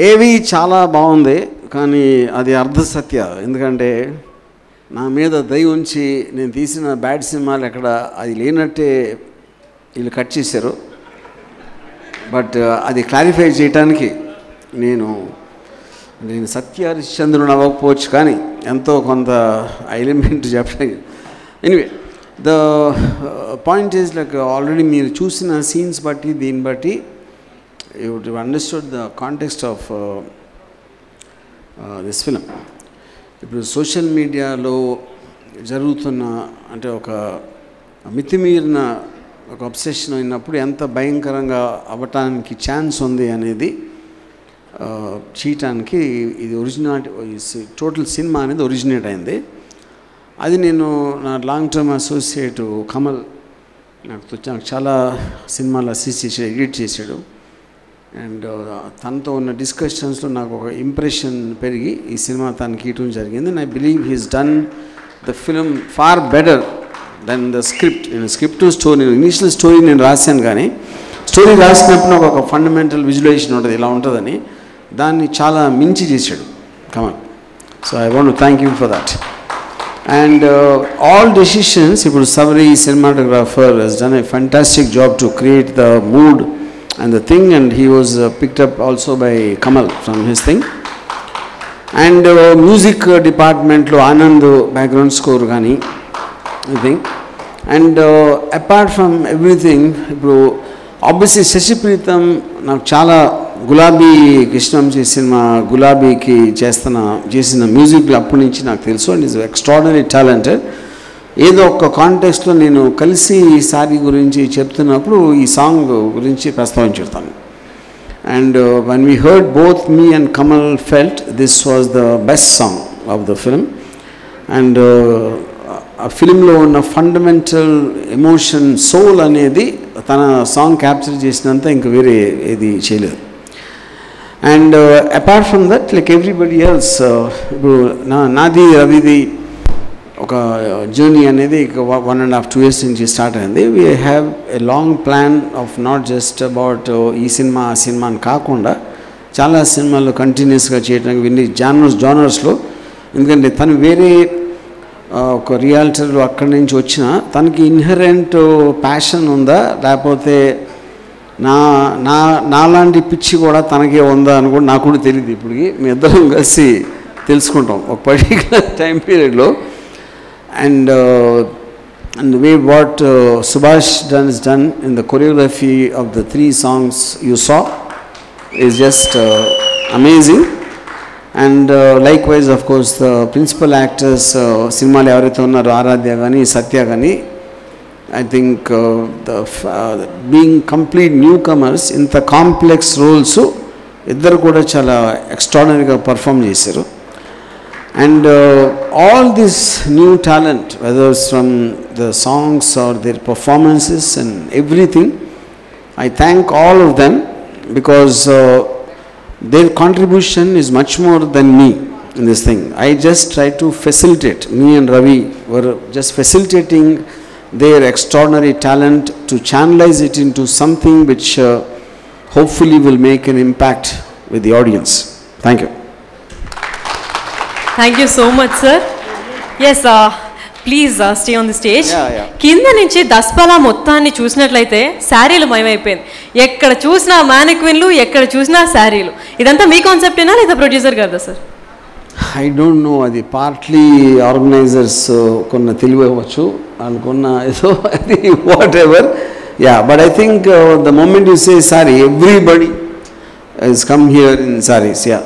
ఏవి చాలా బాగుంది, కానీ అది అర్ధ సత్య. ఎందుకంటే నా మీద దయ ఉంచి నేను తీసిన బ్యాడ్ సినిమాలు ఎక్కడ అది లేనట్టే వీళ్ళు కట్ చేశారు. బట్ అది క్లారిఫై చేయడానికి నేను సత్య హరిశ్చంద్రుని అవ్వకపోవచ్చు, కానీ ఎంతో కొంత ఎలిమెంట్ చెప్పడానికి. Anyway the point is like already మీరు చూసిన సీన్స్ బట్టి దీన్ని బట్టి you would understood the context of this film. ఇప్పుడు సోషల్ మీడియాలో జరుగుతున్న అంటే ఒక మితిమీరిన ఒక అబ్సెషన్ అయినప్పుడు ఎంత భయంకరంగా అవ్వటానికి ఛాన్స్ ఉంది అనేది చేయటానికి ఇది టోటల్ సినిమా అనేది ఒరిజినేట్ అయింది. అది నేను నా లాంగ్ టర్మ్ అసోసియేట్ కమల్ నాకు చాలా సినిమాలు అసిస్ట్ చేసాడు, ఎడిట్ చేశాడు. అండ్ తనతో ఉన్న డిస్కషన్స్లో నాకు ఒక ఇంప్రెషన్ పెరిగి ఈ సినిమా తనకి ఇవ్వడం జరిగింది. And I believe he's done the film far better than the script. నేను స్క్రిప్ట్ స్టోరీ ఇనీషియల్ స్టోరీ నేను రాశాను, కానీ స్టోరీ రాసినప్పుడు నాకు ఒక ఫండమెంటల్ విజువలైజేషన్ ఉంటుంది, ఇలా ఉంటుందని. దాన్ని చాలా మించి చేశాడు Kamal. So I want to thank you for that. And all decisions, ఇప్పుడు సవరీ cinematographer he's done a fantastic job to create the mood and the thing, and he was picked up also by Kamal from his thing. And music department lo Anand background score gani I think. And apart from everything, ఇప్పుడు obviously Shashi Preetham నాకు చాలా గులాబీ కృష్ణంజీ cinema గులాబీకి చేసిన music అప్పటి నుంచి నాకు తెలుసు. And is extraordinary talented. ఏదో ఒక కాంటెక్స్ట్లో నేను కలిసి సారీ గురించి చెప్తున్నప్పుడు ఈ సాంగ్ గురించి ప్రస్తావించుతాను. And when we heard both me and Kamal felt this was the best song of the film. And ఆ ఫిలింలో ఉన్న ఫండమెంటల్ ఎమోషన్ సోల్ అనేది తన సాంగ్ క్యాప్చర్ చేసినంత ఇంక వేరే ఏది చేయలేదు. And apart from that like everybody else, ఇప్పుడు నాది రవిది ఒక జర్నీ అనేది 1.5-2 years నుంచి స్టార్ట్ అయింది. We have a long plan of not just about ఈ సినిమా ఆ సినిమా అని కాకుండా చాలా సినిమాలు కంటిన్యూస్గా చేయడానికి వెళ్ళి జానర్స్లో. ఎందుకంటే తను వేరే ఒక రియాలిటర్ అక్కడి నుంచి వచ్చిన తనకి ఇన్హరెంట్ ప్యాషన్ ఉందా, లేకపోతే నాలాంటి పిచ్చి కూడా తనకే ఉందా అని కూడా నాకు కూడా తెలియదు. ఇప్పటికి మీ ఇద్దరం కలిసి తెలుసుకుంటాం ఒక పర్టికులర్ టైం పీరియడ్లో. And the way what Subhash has done in the choreography of the 3 songs you saw is just amazing. And likewise, of course, the principal actors, cinema lo evaritho unnaru Aradhya gani Satya gani, I think being complete newcomers in the complex roles iddaru kuda chala extraordinary ga perform chesaru. And all this new talent, whether it's from the songs or their performances and everything, I thank all of them because their contribution is much more than me in this thing. I just try to facilitate. Me and Ravi were just facilitating their extraordinary talent to channelize it into something which hopefully will make an impact with the audience. Thank you. Thank you so much, sir. Yes, please stay on the stage. కింద నుంచి దస్పలా మొత్తాన్ని చూసినట్లయితే శారీలు మయమైపోయింది. ఎక్కడ చూసినా మ్యానిక్విన్లు, ఎక్కడ చూసినా శారీలు. ఇదంతా మీ కాన్సెప్టేనా లేదా ప్రొడ్యూసర్ గారిదా సార్? I don't know. అది పార్ట్లీ ఆర్గనైజర్స్ కొన్న తెలియవచ్చు, అనుకున్న ఏదో అది whatever. Yeah, but I think the moment you say sorry, everybody has come here in sarees. Yeah.